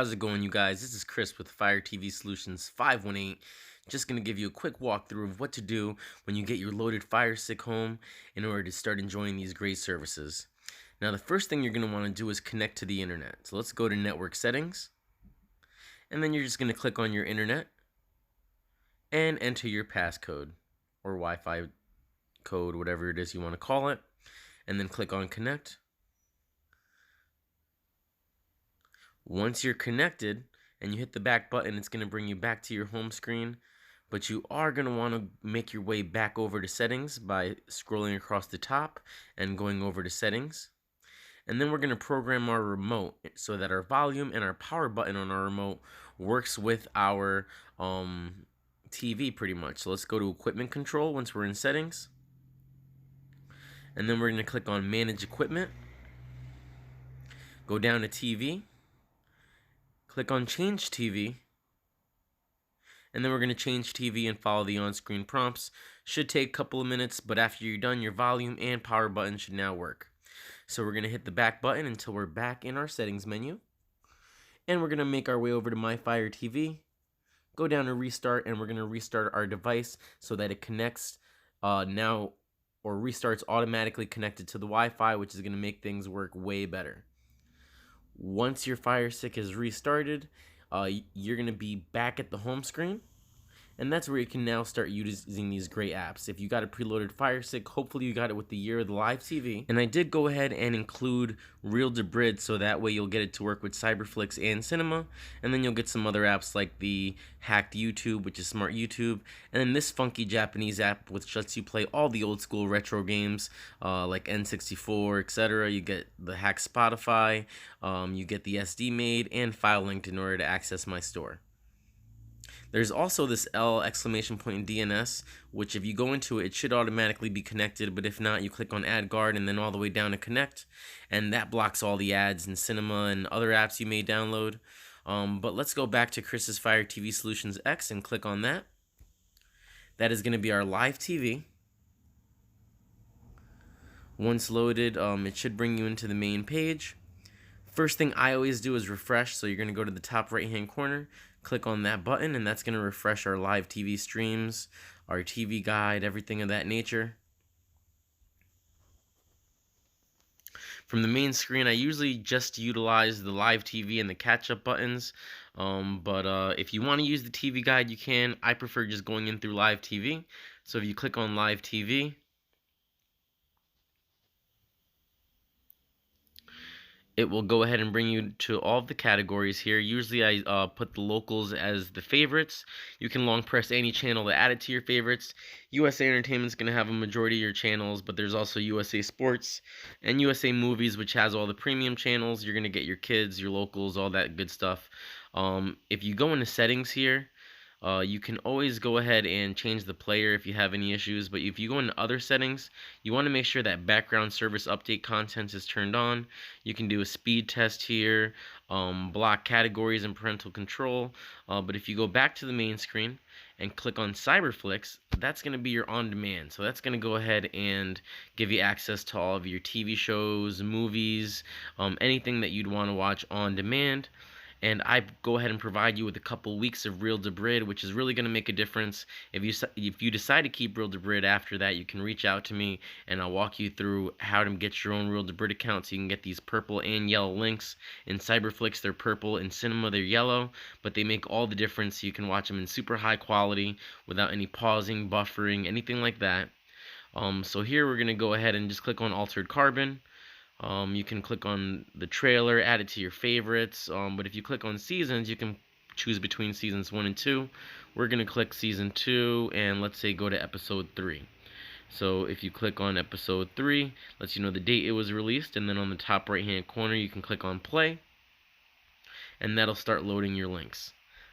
How's it going, you guys? This is Chris with Fire TV Solutions 518. Just going to give you a quick walkthrough of what to do when you get your loaded Fire Stick home in order to start enjoying these great services. Now, the first thing you're going to want to do is connect to the internet. So let's go to Network Settings, and then you're just going to click on your internet and enter your passcode or Wi-Fi code, whatever it is you want to call it, and then click on Connect. Once you're connected and you hit the back button, it's going to bring you back to your home screen, but you are going to want to make your way back over to settings by scrolling across the top and going over to settings. And then we're going to program our remote so that our volume and our power button on our remote works with our TV pretty much. So let's go to equipment control once we're in settings. And then we're going to click on manage equipment. Go down to TV. Click on Change TV, and then we're going to change TV and follow the on-screen prompts. Should take a couple of minutes, but after you're done, your volume and power button should now work. So we're going to hit the back button until we're back in our settings menu, and we're going to make our way over to My Fire TV, go down to Restart, and we're going to restart our device so that it connects now, or restarts automatically connected to the Wi-Fi, which is going to make things work way better. Once your Fire Stick is restarted, you're going to be back at the home screen, and that's where you can now start using these great apps. If you got a preloaded Fire Stick, hopefully you got it with the year of the live TV. And I did go ahead and include Real Debrid, so that way you'll get it to work with cyberflix and cinema, and then you'll get some other apps like the hacked YouTube, which is smart YouTube, and then this funky Japanese app which lets you play all the old school retro games like N64, etc. You get the hacked Spotify, you get the SD made, and Filelinked in order to access my store. There's also this L exclamation point DNS, which if you go into it, it should automatically be connected, but if not, you click on Add Guard and then all the way down to Connect, and that blocks all the ads in cinema and other apps you may download. But let's go back to Chris's Fire TV Solutions X and click on that. That is going to be our live TV. Once loaded, it should bring you into the main page. First thing I always do is refresh, so you're going to go to the top right hand corner, click on that button, and that's going to refresh our live TV streams, our TV guide, everything of that nature. From the main screen, I usually just utilize the live TV and the catch-up buttons, but if you want to use the TV guide, you can. I prefer just going in through live TV. So if you click on live TV, it will go ahead and bring you to all of the categories here. Usually I put the locals as the favorites. You can long press any channel to add it to your favorites. USA Entertainment's going to have a majority of your channels, but there's also USA Sports and USA Movies, which has all the premium channels. You're going to get your kids, your locals, all that good stuff. If you go into settings here, you can always go ahead and change the player if you have any issues, but if you go into other settings, you want to make sure that background service update content is turned on. You can do a speed test here, block categories and parental control, but if you go back to the main screen and click on cyberflix, that's going to be your on-demand. So that's going to go ahead and give you access to all of your TV shows, movies, anything that you'd want to watch on demand. And I go ahead and provide you with a couple weeks of Real Debrid, which is really going to make a difference. If you decide to keep Real Debrid after that, you can reach out to me, and I'll walk you through how to get your own Real Debrid account so you can get these purple and yellow links. In cyberflix, they're purple. In cinema, they're yellow, but they make all the difference. You can watch them in super high quality without any pausing, buffering, anything like that. So here we're going to go ahead and just click on Altered Carbon. You can click on the trailer, add it to your favorites, but if you click on seasons, you can choose between seasons 1 and 2. We're going to click season 2, and let's say go to episode 3. So if you click on episode 3, lets you know the date it was released, and then on the top right hand corner you can click on play, and that'll start loading your links.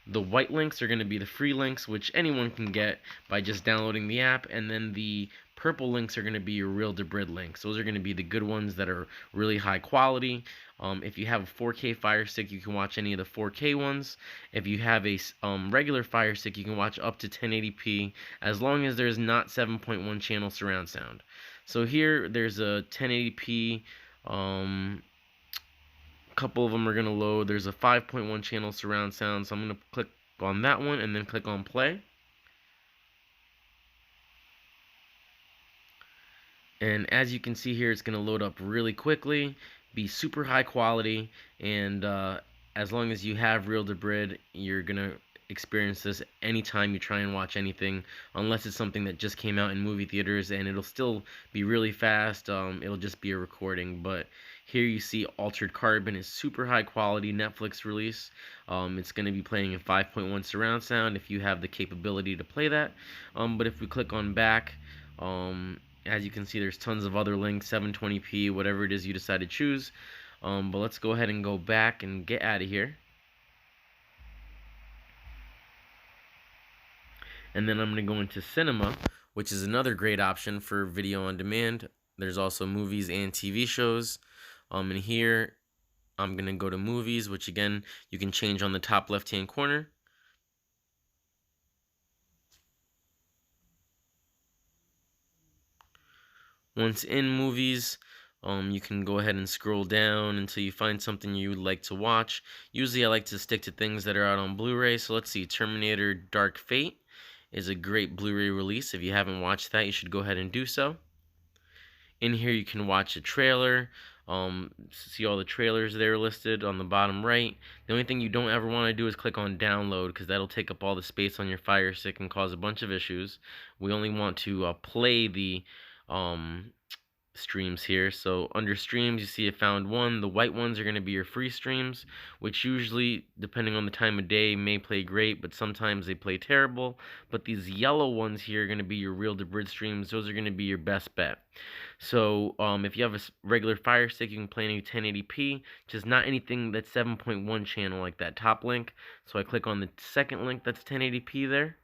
The white links are going to be the free links, which anyone can get by just downloading the app, and then the purple links are going to be your Real Debrid links. Those are going to be the good ones that are really high quality. If you have a 4K Fire Stick, you can watch any of the 4K ones. If you have a regular Fire Stick, you can watch up to 1080p, as long as there's not 7.1 channel surround sound. So here, there's a 1080p couple of them are going to load. There's a 5.1 channel surround sound, so I'm going to click on that one and then click on play. And as you can see here, it's going to load up really quickly, be super high quality, and as long as you have Real Debrid, you're going to experience this anytime you try and watch anything, unless it's something that just came out in movie theaters, and it'll still be really fast. It'll just be a recording. But here you see Altered Carbon is super high quality Netflix release. It's going to be playing in 5.1 surround sound if you have the capability to play that. But if we click on back, as you can see, there's tons of other links, 720p, whatever it is you decide to choose. But let's go ahead and go back and get out of here. And then I'm going to go into cinema, which is another great option for video on demand. There's also movies and TV shows. And here I'm going to go to movies, which again, you can change on the top left-hand corner. Once in movies, you can go ahead and scroll down until you find something you would like to watch. Usually I like to stick to things that are out on Blu-ray, so let's see, Terminator Dark Fate is a great Blu-ray release. If you haven't watched that, you should go ahead and do so. In here you can watch a trailer, see all the trailers there listed on the bottom right. The only thing you don't ever want to do is click on download, because that'll take up all the space on your Fire Stick and cause a bunch of issues. We only want to play the streams here. So under streams, you see I found one. The white ones are going to be your free streams, which usually, depending on the time of day, may play great, but sometimes they play terrible. But these yellow ones here are going to be your Real Debrid streams. Those are going to be your best bet. So if you have a regular Fire Stick, you can play any 1080p, just not anything that's 7.1 channel like that top link. So I click on the second link that's 1080p there,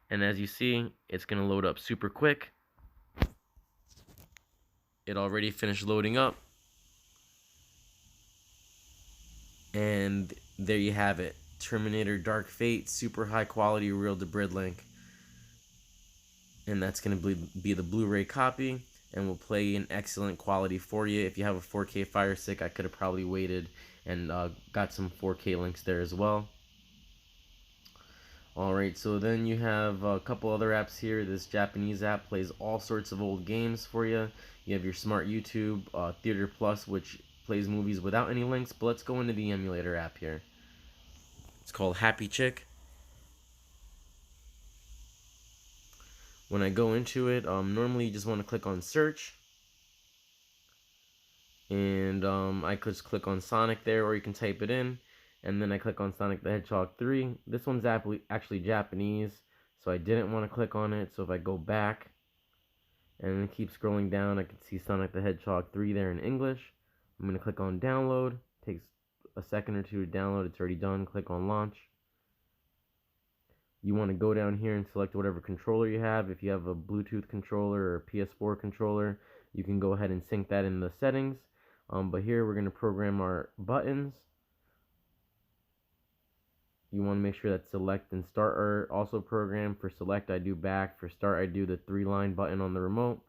and as you see, it's going to load up super quick. It already finished loading up. And there you have it. Terminator Dark Fate, super high quality Real Debrid link. And that's going to be the Blu-ray copy, and will play in excellent quality for you. If you have a 4K Fire Stick, I could have probably waited and got some 4K links there as well. Alright, so then you have a couple other apps here. This Japanese app plays all sorts of old games for you. You have your smart YouTube, Theater Plus, which plays movies without any links. But let's go into the emulator app here. It's called Happy Chick. When I go into it, normally you just want to click on search. And I could just click on Sonic there, or you can type it in. And then I click on Sonic the Hedgehog 3. This one's actually Japanese, so I didn't want to click on it. So if I go back and then keep scrolling down, I can see Sonic the Hedgehog 3 there in English. I'm going to click on download. It takes a second or two to download. It's already done. Click on launch. You want to go down here and select whatever controller you have. If you have a Bluetooth controller or a PS4 controller, you can go ahead and sync that in the settings. But here we're going to program our buttons. You want to make sure that select and start are also programmed. For select, I do back. For start, I do the 3-line button on the remote.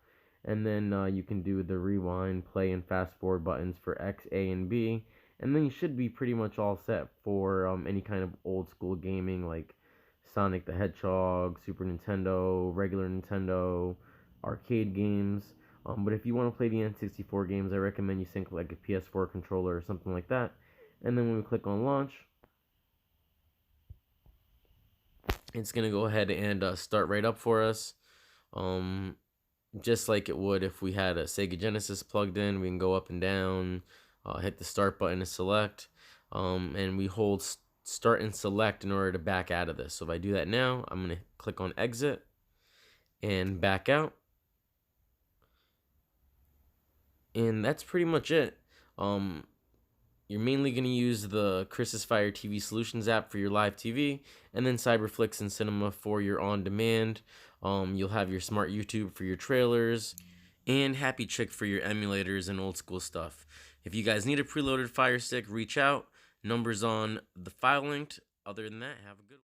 And then you can do the rewind, play, and fast forward buttons for X, A, and B. And then you should be pretty much all set for any kind of old school gaming like Sonic the Hedgehog, Super Nintendo, regular Nintendo, arcade games. But if you want to play the N64 games, I recommend you sync like a PS4 controller or something like that. And then when we click on launch, it's going to go ahead and start right up for us. Just like it would if we had a Sega Genesis plugged in. We can go up and down, hit the start button to select, and we hold start and select in order to back out of this. So if I do that now, I'm going to click on exit and back out. And that's pretty much it. You're mainly going to use the Chris's Fire TV Solutions app for your live TV, and then cyberflix and cinema for your on-demand. You'll have your smart YouTube for your trailers, and Happy Chick for your emulators and old school stuff. If you guys need a preloaded Fire Stick, reach out. Numbers on the Filelinked. Other than that, have a good one.